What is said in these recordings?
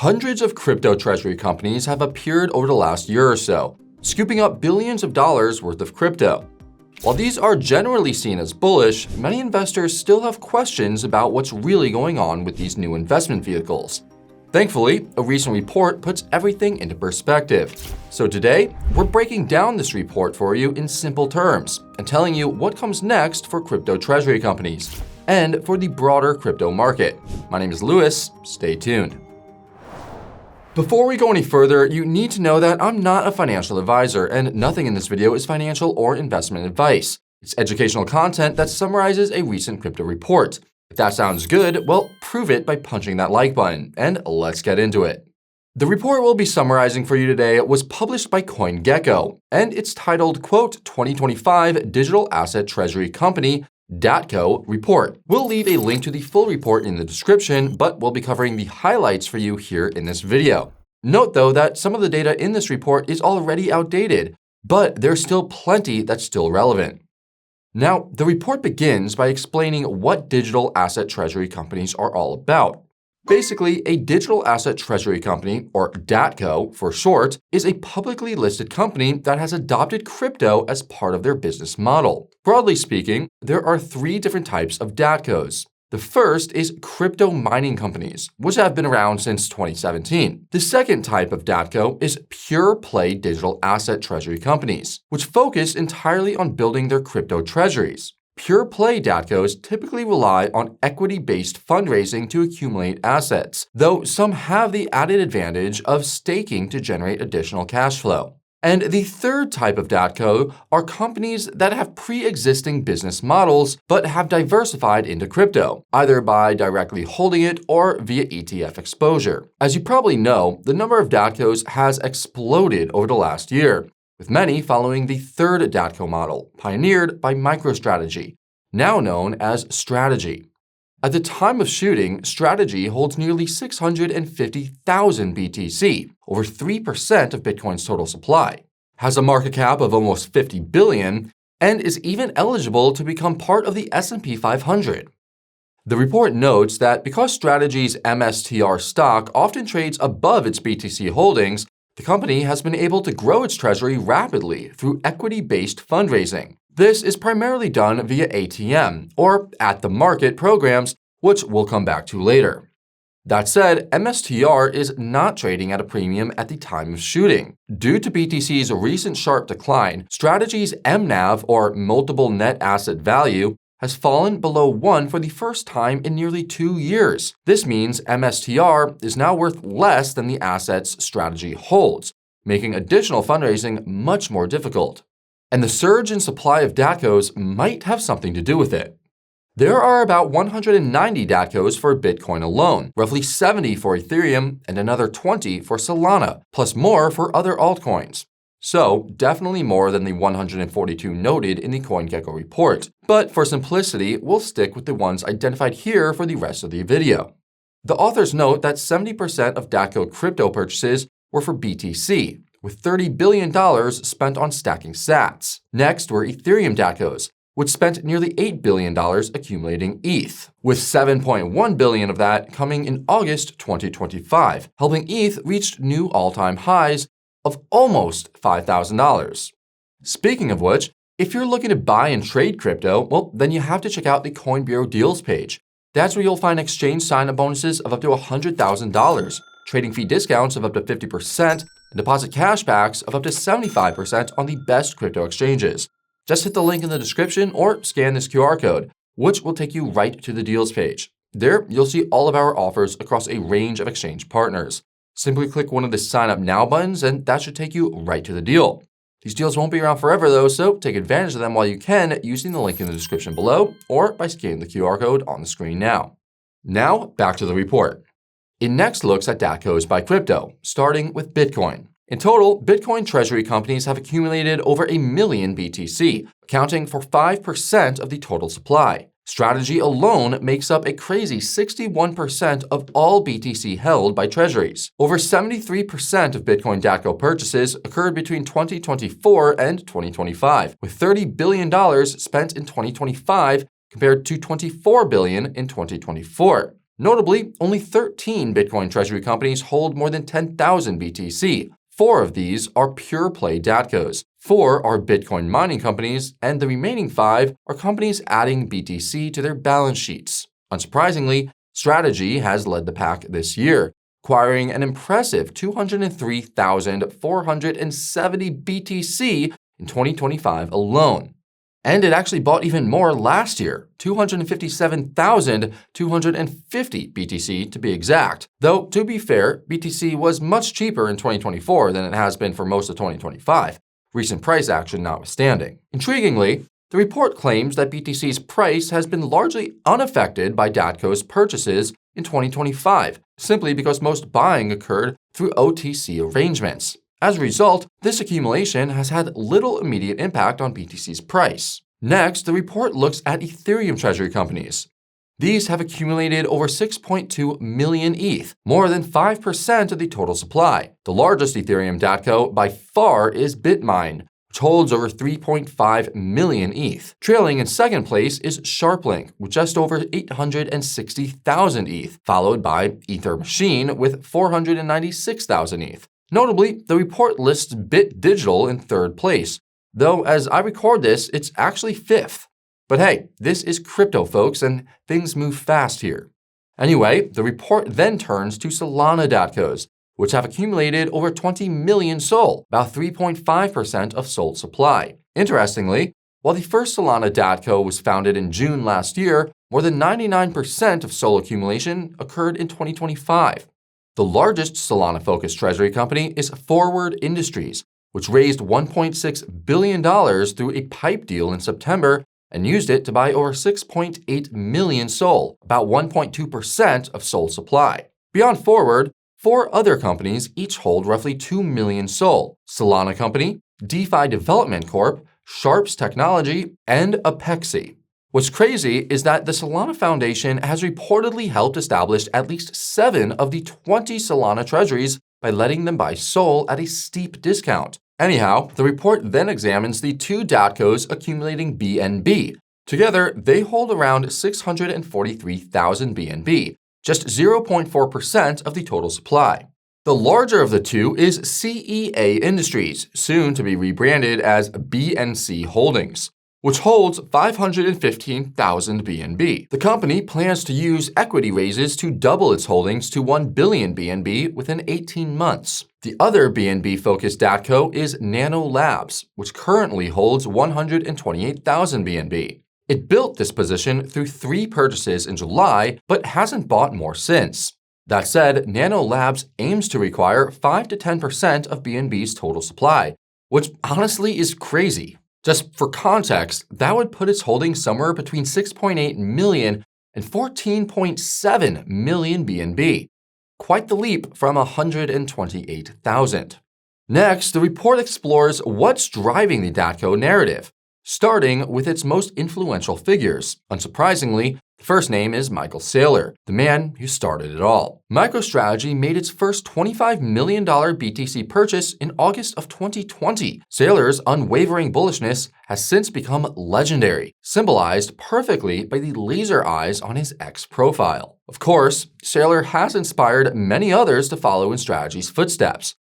Hundreds of crypto treasury companies have appeared over the last year or so, scooping up billions of dollars worth of crypto. While these are generally seen as bullish, many investors still have questions about what's really going on with these new investment vehicles. Thankfully, a recent report puts everything into perspective. So today, we're breaking down this report for you in simple terms and telling you what comes next for crypto treasury companies and for the broader crypto market. My name is Louis. Stay tuned. Before we go any further, you need to know that I'm not a financial advisor and nothing in this video is financial or investment advice. It's educational content that summarizes a recent crypto report. If that sounds good, well, prove it by punching that like button, and let's get into it. The report we'll be summarizing for you today was published by CoinGecko, and it's titled, quote, 2025 Digital Asset Treasury Company DATCo Report. We'll leave a link to the full report in the description, but we'll be covering the highlights for you here in this video. Note though that some of the data in this report is already outdated, but there's still plenty that's still relevant. Now, the report begins by explaining what digital asset treasury companies are all about. Basically, a digital asset treasury company, or DATCo for short, is a publicly listed company that has adopted crypto as part of their business model. Broadly speaking, there are three different types of DATCos. The first is crypto mining companies, which have been around since 2017. The second type of DATCo is pure play digital asset treasury companies, which focus entirely on building their crypto treasuries. Pure play DATCos typically rely on equity-based fundraising to accumulate assets, though some have the added advantage of staking to generate additional cash flow. And the third type of DATCo are companies that have pre-existing business models but have diversified into crypto, either by directly holding it or via ETF exposure. As you probably know, the number of DATCos has exploded over the last year, with many following the third DATCo model, pioneered by MicroStrategy, now known as Strategy. At the time of shooting, Strategy holds nearly 650,000 BTC, over 3% of Bitcoin's total supply, has a market cap of almost $50 billion, and is even eligible to become part of the S&P 500. The report notes that because Strategy's MSTR stock often trades above its BTC holdings, the company has been able to grow its treasury rapidly through equity-based fundraising. This is primarily done via ATM, or at-the-market programs, which we'll come back to later. That said, MSTR is not trading at a premium at the time of shooting. Due to BTC's recent sharp decline, Strategy's MNAV, or multiple net asset value, has fallen below 1 for the first time in nearly 2 years. This means MSTR is now worth less than the assets Strategy holds, making additional fundraising much more difficult. And the surge in supply of DATCos might have something to do with it. There are about 190 DATCos for Bitcoin alone, roughly 70 for Ethereum, and another 20 for Solana, plus more for other altcoins. So, definitely more than the 142 noted in the CoinGecko report. But for simplicity, we'll stick with the ones identified here for the rest of the video. The authors note that 70% of DATCo crypto purchases were for BTC, with $30 billion spent on stacking sats. Next were Ethereum DATCos, which spent nearly $8 billion accumulating ETH, with $7.1 billion of that coming in August 2025, helping ETH reach new all-time highs of almost $5,000. Speaking of which, if you're looking to buy and trade crypto, well, then you have to check out the Coin Bureau deals page. That's where you'll find exchange sign-up bonuses of up to $100,000, trading fee discounts of up to 50%, and deposit cashbacks of up to 75% on the best crypto exchanges. Just hit the link in the description or scan this QR code, which will take you right to the deals page. There, you'll see all of our offers across a range of exchange partners. Simply click one of the Sign Up Now buttons and that should take you right to the deal. These deals won't be around forever though, so take advantage of them while you can using the link in the description below or by scanning the QR code on the screen now. Now, back to the report. It next looks at DATCos by crypto, starting with Bitcoin. In total, Bitcoin treasury companies have accumulated over 1 million BTC, accounting for 5% of the total supply. Strategy alone makes up a crazy 61% of all BTC held by treasuries. Over 73% of Bitcoin DATCo purchases occurred between 2024 and 2025, with $30 billion spent in 2025 compared to $24 billion in 2024. Notably, only 13 Bitcoin treasury companies hold more than 10,000 BTC. 4 of these are pure-play DATCos, 4 are Bitcoin mining companies, and the remaining 5 are companies adding BTC to their balance sheets. Unsurprisingly, Strategy has led the pack this year, acquiring an impressive 203,470 BTC in 2025 alone. And it actually bought even more last year, 257,250 BTC to be exact. Though, to be fair, BTC was much cheaper in 2024 than it has been for most of 2025, recent price action notwithstanding. Intriguingly, the report claims that BTC's price has been largely unaffected by DATCo's purchases in 2025, simply because most buying occurred through OTC arrangements. As a result, this accumulation has had little immediate impact on BTC's price. Next, the report looks at Ethereum treasury companies. These have accumulated over 6.2 million ETH, more than 5% of the total supply. The largest Ethereum DATCo by far is BitMine, which holds over 3.5 million ETH. Trailing in second place is SharpLink, with just over 860,000 ETH, followed by Ether Machine with 496,000 ETH. Notably, the report lists Digital in third place, though as I record this, it's actually fifth. But hey, this is crypto, folks, and things move fast here. Anyway, the report then turns to Solana DATCos, which have accumulated over 20 million SOL, about 3.5% of SOL supply. Interestingly, while the first Solana DATCo was founded in June last year, more than 99% of SOL accumulation occurred in 2025. The largest Solana-focused treasury company is Forward Industries, which raised $1.6 billion through a PIPE deal in September and used it to buy over 6.8 million SOL, about 1.2% of SOL supply. Beyond Forward, 4 other companies each hold roughly 2 million SOL: Solana Company, DeFi Development Corp, Sharps Technology, and Apexi. What's crazy is that the Solana Foundation has reportedly helped establish at least 7 of the 20 Solana treasuries by letting them buy SOL at a steep discount. Anyhow, the report then examines the 2 DATCos accumulating BNB. Together, they hold around 643,000 BNB, just 0.4% of the total supply. The larger of the 2 is CEA Industries, soon to be rebranded as BNC Holdings, which holds 515,000 BNB. The company plans to use equity raises to double its holdings to 1 billion BNB within 18 months. The other BNB-focused DATCo is Nano Labs, which currently holds 128,000 BNB. It built this position through 3 purchases in July, but hasn't bought more since. That said, Nano Labs aims to require 5 to 10% of BNB's total supply, which honestly is crazy. Just for context, that would put its holdings somewhere between 6.8 million and 14.7 million BNB. Quite the leap from 128,000. Next, the report explores what's driving the DATCo narrative, starting with its most influential figures. Unsurprisingly, the first name is Michael Saylor, the man who started it all. MicroStrategy made its first $25 million BTC purchase in August of 2020. Saylor's unwavering bullishness has since become legendary, symbolized perfectly by the laser eyes on his X profile. Of course, Saylor has inspired many others to follow in Strategy's footsteps.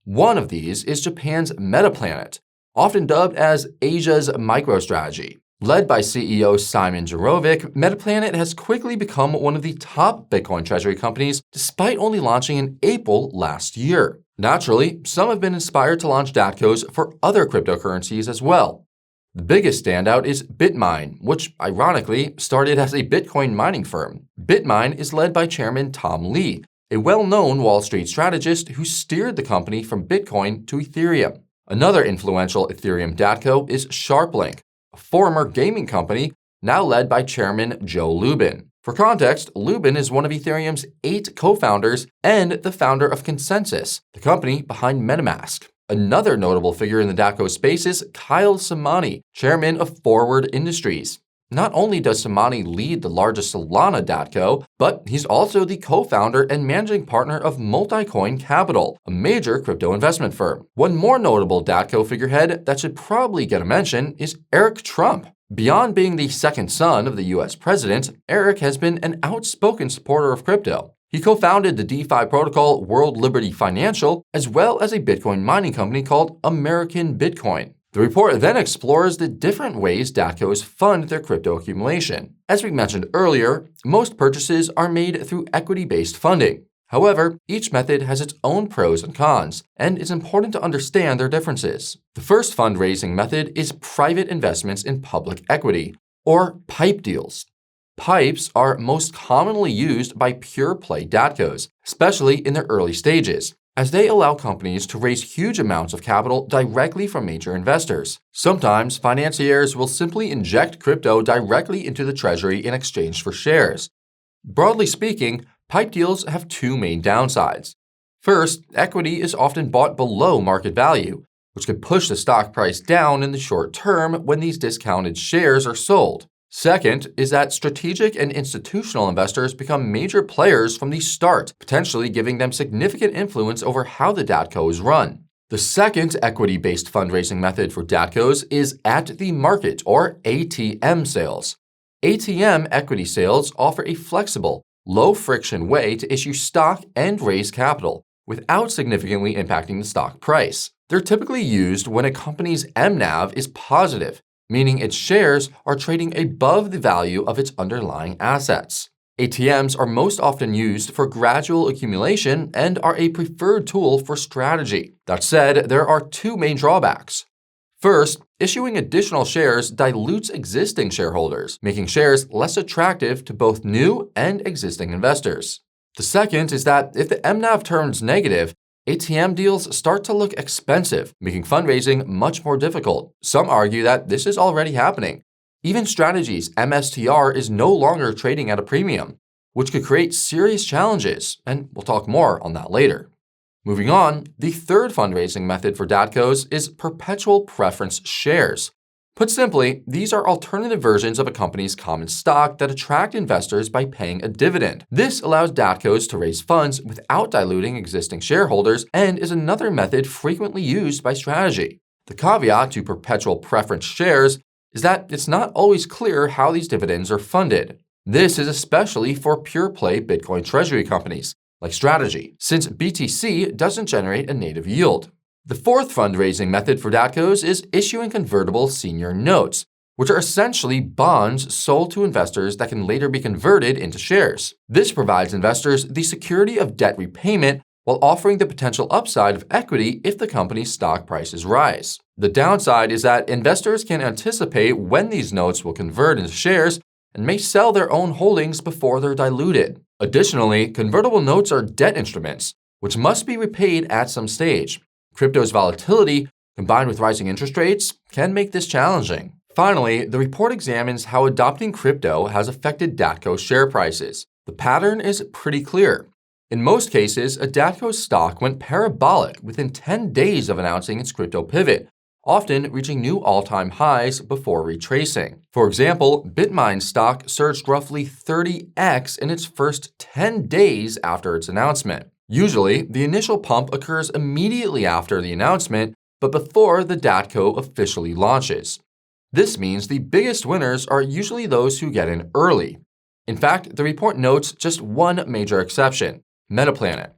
One of these is Japan's Metaplanet, often dubbed as Asia's MicroStrategy. Led by CEO Simon Jarovic, Metaplanet has quickly become one of the top Bitcoin treasury companies despite only launching in April last year. Naturally, some have been inspired to launch DATCos for other cryptocurrencies as well. The biggest standout is BitMine, which ironically started as a Bitcoin mining firm. BitMine is led by Chairman Tom Lee, a well-known Wall Street strategist who steered the company from Bitcoin to Ethereum. Another influential Ethereum DATCo is SharpLink, a former gaming company now led by Chairman Joe Lubin. For context, Lubin is one of Ethereum's 8 co-founders and the founder of Consensus, the company behind MetaMask. Another notable figure in the DATCo space is Kyle Samani, chairman of Forward Industries. Not only does Samani lead the largest Solana DATCo, but he's also the co-founder and managing partner of Multicoin Capital, a major crypto investment firm. One more notable DATCo figurehead that should probably get a mention is Eric Trump. Beyond being the second son of the US president, Eric has been an outspoken supporter of crypto. He co-founded the DeFi protocol World Liberty Financial, as well as a Bitcoin mining company called American Bitcoin. The report then explores the different ways DATCos fund their crypto accumulation. As we mentioned earlier, most purchases are made through equity-based funding. However, each method has its own pros and cons, and it's important to understand their differences. The first fundraising method is private investments in public equity, or PIPE deals. PIPEs are most commonly used by pure-play DATCos, especially in their early stages, as they allow companies to raise huge amounts of capital directly from major investors. Sometimes, financiers will simply inject crypto directly into the treasury in exchange for shares. Broadly speaking, PIPE deals have two main downsides. First, equity is often bought below market value, which could push the stock price down in the short term when these discounted shares are sold. Second is that strategic and institutional investors become major players from the start, potentially giving them significant influence over how the DATCO is run. The second equity-based fundraising method for DATCos is at-the-market, or ATM sales. ATM equity sales offer a flexible, low-friction way to issue stock and raise capital without significantly impacting the stock price. They're typically used when a company's MNAV is positive, meaning its shares are trading above the value of its underlying assets. ATMs are most often used for gradual accumulation and are a preferred tool for strategy. That said, there are two main drawbacks. First, issuing additional shares dilutes existing shareholders, making shares less attractive to both new and existing investors. The second is that if the MNAV turns negative, ATM deals start to look expensive, making fundraising much more difficult. Some argue that this is already happening. Even Strategy's MSTR is no longer trading at a premium, which could create serious challenges, and we'll talk more on that later. Moving on, the third fundraising method for DATCos is perpetual preference shares. Put simply, these are alternative versions of a company's common stock that attract investors by paying a dividend. This allows DATCos to raise funds without diluting existing shareholders and is another method frequently used by Strategy. The caveat to perpetual preference shares is that it's not always clear how these dividends are funded. This is especially for pure-play Bitcoin treasury companies, like Strategy, since BTC doesn't generate a native yield. The fourth fundraising method for DATCos is issuing convertible senior notes, which are essentially bonds sold to investors that can later be converted into shares. This provides investors the security of debt repayment while offering the potential upside of equity if the company's stock prices rise. The downside is that investors can anticipate when these notes will convert into shares and may sell their own holdings before they're diluted. Additionally, convertible notes are debt instruments, which must be repaid at some stage. Crypto's volatility, combined with rising interest rates, can make this challenging. Finally, the report examines how adopting crypto has affected DATCO share prices. The pattern is pretty clear. In most cases, a DATCO stock went parabolic within 10 days of announcing its crypto pivot, often reaching new all-time highs before retracing. For example, Bitmain's stock surged roughly 30x in its first 10 days after its announcement. Usually, the initial pump occurs immediately after the announcement, but before the DATCO officially launches. This means the biggest winners are usually those who get in early. In fact, the report notes just one major exception, Metaplanet.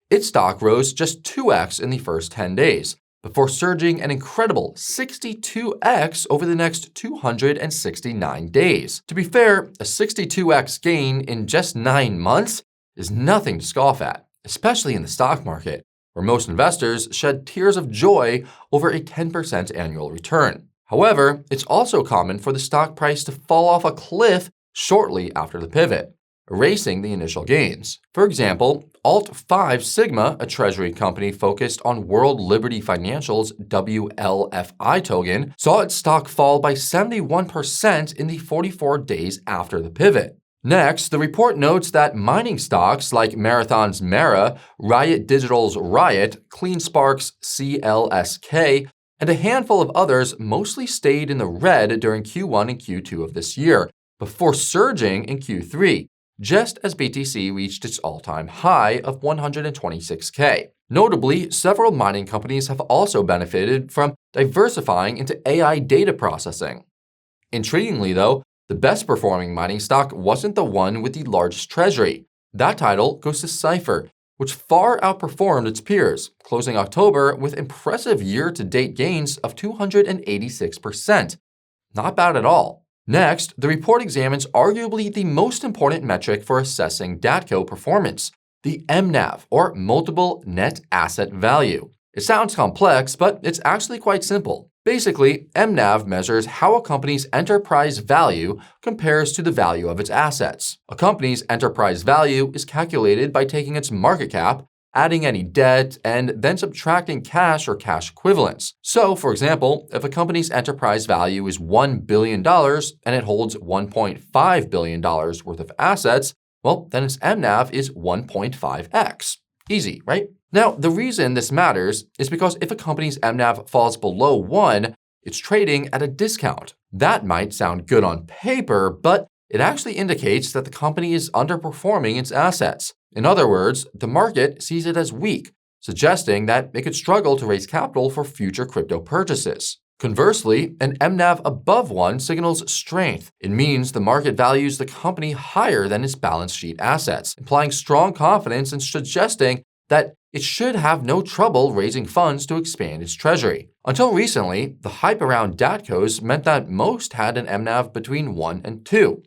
Its stock rose just 2x in the first 10 days, before surging an incredible 62x over the next 269 days. To be fair, a 62x gain in just 9 months is nothing to scoff at, especially in the stock market, where most investors shed tears of joy over a 10% annual return. However, it's also common for the stock price to fall off a cliff shortly after the pivot, erasing the initial gains. For example, Alt5 Sigma, a treasury company focused on World Liberty Financial's WLFI token, saw its stock fall by 71% in the 44 days after the pivot. Next, the report notes that mining stocks like Marathon's Mara, Riot Digital's Riot, CleanSpark's CLSK, and a handful of others mostly stayed in the red during Q1 and Q2 of this year, before surging in Q3, just as BTC reached its all-time high of 126K. Notably, several mining companies have also benefited from diversifying into AI data processing. Intriguingly, though, the best performing mining stock wasn't the one with the largest treasury. That title goes to Cypher, which far outperformed its peers, closing October with impressive year-to-date gains of 286%. Not bad at all. Next, the report examines arguably the most important metric for assessing DATCo performance, the MNAV, or Multiple Net Asset Value. It sounds complex, but it's actually quite simple. Basically, MNAV measures how a company's enterprise value compares to the value of its assets. A company's enterprise value is calculated by taking its market cap, adding any debt, and then subtracting cash or cash equivalents. So, for example, if a company's enterprise value is $1 billion and it holds $1.5 billion worth of assets, well, then its MNAV is 1.5x. Easy, right? Now, the reason this matters is because if a company's MNAV falls below 1, it's trading at a discount. That might sound good on paper, but it actually indicates that the company is underperforming its assets. In other words, the market sees it as weak, suggesting that it could struggle to raise capital for future crypto purchases. Conversely, an MNAV above 1 signals strength. It means the market values the company higher than its balance sheet assets, implying strong confidence and suggesting that it should have no trouble raising funds to expand its treasury. Until recently, the hype around DATCos meant that most had an MNAV between 1 and 2.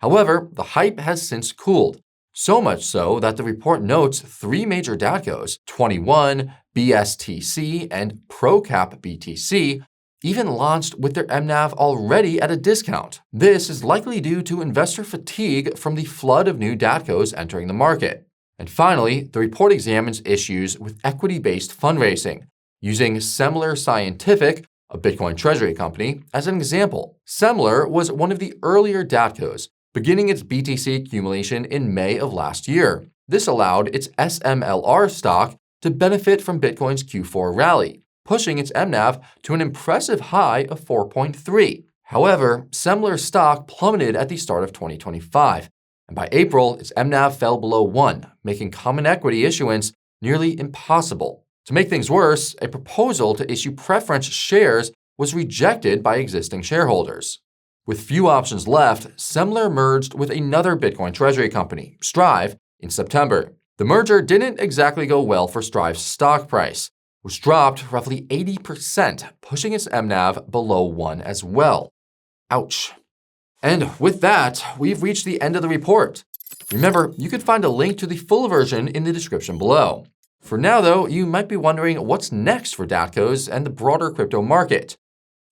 However, the hype has since cooled, so much so that the report notes 3 major DATCos, 21, BSTC, and ProCap BTC, even launched with their MNAV already at a discount. This is likely due to investor fatigue from the flood of new DATCos entering the market. And finally, the report examines issues with equity-based fundraising, using Semler Scientific, a Bitcoin treasury company, as an example. Semler was one of the earlier DATCos, beginning its BTC accumulation in May of last year. This allowed its SMLR stock to benefit from Bitcoin's Q4 rally, pushing its MNAV to an impressive high of 4.3. However, Semler's stock plummeted at the start of 2025, and by April, its MNAV fell below 1, making common equity issuance nearly impossible. To make things worse, a proposal to issue preference shares was rejected by existing shareholders. With few options left, Semler merged with another Bitcoin treasury company, Strive, in September. The merger didn't exactly go well for Strive's stock price, which dropped roughly 80%, pushing its MNAV below 1 as well. Ouch. And with that, we've reached the end of the report. Remember, you can find a link to the full version in the description below. For now, though, you might be wondering what's next for DATCos and the broader crypto market.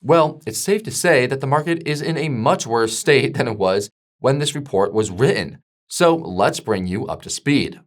Well, it's safe to say that the market is in a much worse state than it was when this report was written. So let's bring you up to speed.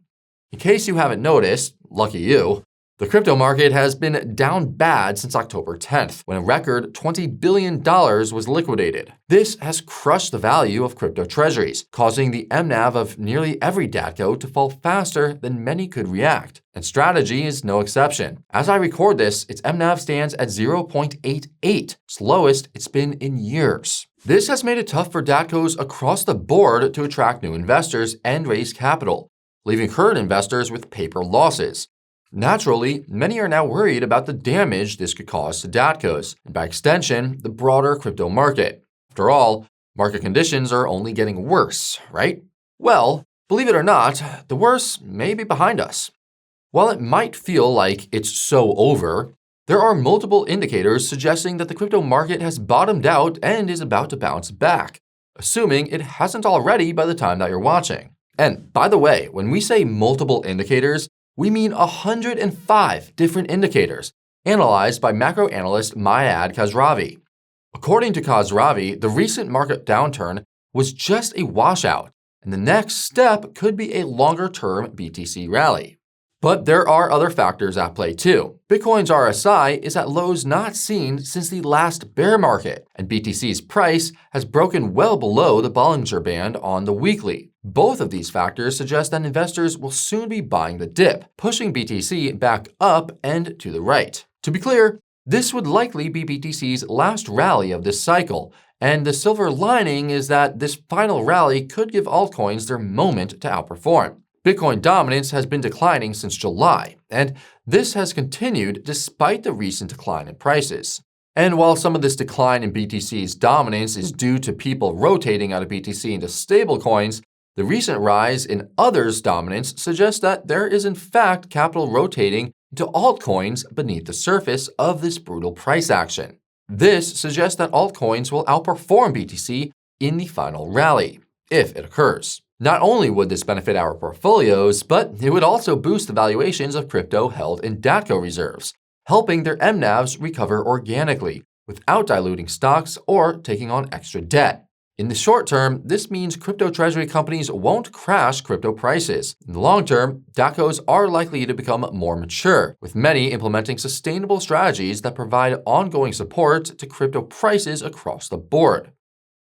In case you haven't noticed, lucky you, the crypto market has been down bad since October 10th, when a record $20 billion was liquidated. This has crushed the value of crypto treasuries, causing the MNAV of nearly every DATCo to fall faster than many could react. And Strategy is no exception. As I record this, its MNAV stands at 0.88, slowest it's been in years. This has made it tough for DATCos across the board to attract new investors and raise capital, leaving current investors with paper losses. Naturally, many are now worried about the damage this could cause to DATCos, and by extension, the broader crypto market. After all, market conditions are only getting worse, right? Well, believe it or not, the worst may be behind us. While it might feel like it's so over, there are multiple indicators suggesting that the crypto market has bottomed out and is about to bounce back, assuming it hasn't already by the time that you're watching. And by the way, when we say multiple indicators, we mean 105 different indicators, analyzed by macro analyst Myad Khosravi. According to Khosravi, the recent market downturn was just a washout, and the next step could be a longer-term BTC rally. But there are other factors at play too. Bitcoin's RSI is at lows not seen since the last bear market, and BTC's price has broken well below the Bollinger Band on the weekly. Both of these factors suggest that investors will soon be buying the dip, pushing BTC back up and to the right. To be clear, this would likely be BTC's last rally of this cycle, and the silver lining is that this final rally could give altcoins their moment to outperform. Bitcoin dominance has been declining since July, and this has continued despite the recent decline in prices. And while some of this decline in BTC's dominance is due to people rotating out of BTC into stablecoins, the recent rise in others' dominance suggests that there is in fact capital rotating into altcoins beneath the surface of this brutal price action. This suggests that altcoins will outperform BTC in the final rally, if it occurs. Not only would this benefit our portfolios, but it would also boost the valuations of crypto held in DATCo reserves, helping their MNAVs recover organically without diluting stocks or taking on extra debt. In the short term, this means crypto treasury companies won't crash crypto prices. In the long term, DATCos are likely to become more mature, with many implementing sustainable strategies that provide ongoing support to crypto prices across the board.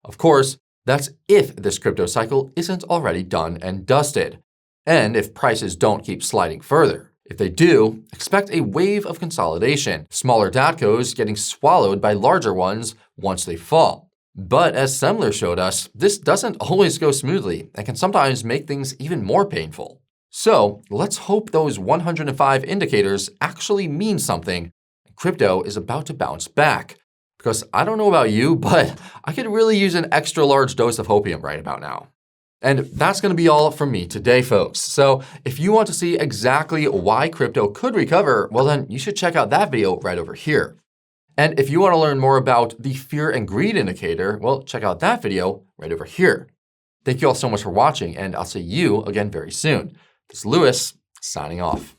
Of course, that's if this crypto cycle isn't already done and dusted, and if prices don't keep sliding further. If they do, expect a wave of consolidation, smaller DATCos getting swallowed by larger ones once they fall. But as Semler showed us, this doesn't always go smoothly and can sometimes make things even more painful. So let's hope those 105 indicators actually mean something. Crypto is about to bounce back. Because I don't know about you, but I could really use an extra large dose of hopium right about now. And that's going to be all from me today, folks. So if you want to see exactly why crypto could recover, well then you should check out that video right over here. And if you want to learn more about the fear and greed indicator, well, check out that video right over here. Thank you all so much for watching, and I'll see you again very soon. This is Lewis, signing off.